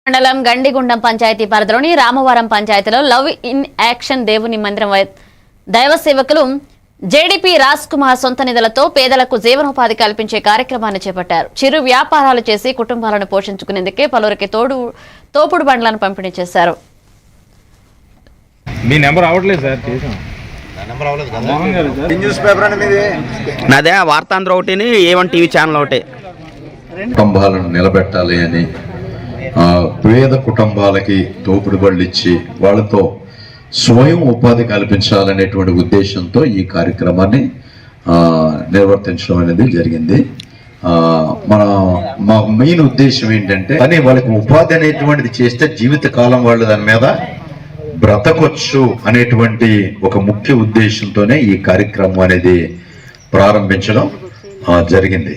మండలం గండిగుండం పంచాయతీ పరిధిలోని రామవరం పంచాయతీలో లవ్ ఇన్ యాక్షన్ దేవుని మందిరం దైవ సేవకులు జేడీపీ రాజ్ కుమార్ సొంత నిధులతో పేదలకు జీవనోపాధి కల్పించే కార్యక్రమాన్ని చేపట్టారు. చిరు వ్యాపారాలు చేసి కుటుంబాలను పోషించుకునేందుకే పలువురికి తోపుడు బండ్లను పంపిణీ చేశారు. నాదే వార్తాంధ్ర ఒకటి, A1 టీవీ ఛానల్ ఒకటి. కుటుంబాలను నిలబెట్టాలి అని పేద కుటుంబాలకి తోపుడు బళ్ళు ఇచ్చి వాళ్ళతో స్వయం ఉపాధి కల్పించాలనేటువంటి ఉద్దేశంతో ఈ కార్యక్రమాన్ని నిర్వర్తించడం అనేది జరిగింది. మా మెయిన్ ఉద్దేశం ఏంటంటే కానీ వాళ్ళకి ఉపాధి అనేటువంటిది చేస్తే జీవితకాలం వాళ్ళు దాని మీద బ్రతకొచ్చు అనేటువంటి ఒక ముఖ్య ఉద్దేశంతోనే ఈ కార్యక్రమం అనేది ప్రారంభించడం జరిగింది.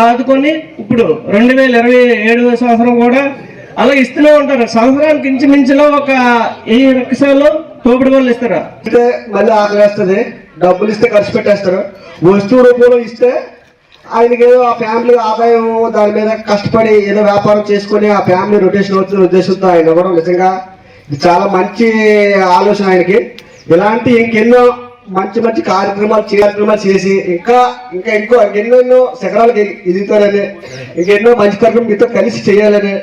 ఆదుకొని ఇప్పుడు 2027 సంవత్సరం కూడా అలా ఇస్తూనే ఉంటారు. సంవత్సరానికి ఇంచుమించులో ఒక 1000 రిక్షాలు తోపుడు బళ్ళు ఇస్తారు. ఇస్తే మళ్ళీ ఆకలి వేస్తుంది, డబ్బులు ఇస్తే ఖర్చు పెట్టేస్తారు. వస్తువు రూపంలో ఇస్తే ఆయనకి ఏదో ఆ ఫ్యామిలీ ఆదాయం దాని మీద కష్టపడి ఏదో వ్యాపారం చేసుకొని ఆ ఫ్యామిలీ రొటేషన్ వచ్చిన ఉద్దేశంతో ఆయన కూడా నిజంగా ఇది చాలా మంచి ఆలోచన ఆయనకి. ఇలాంటి ఇంకెన్నో మంచి మంచి కార్యక్రమాలు చేసి ఇంకా ఎన్నెన్నో శిఖరాలకు ఎదుగుతారని, ఇంకెన్నో మంచి కార్యక్రమం మీతో కలిసి చేయాలని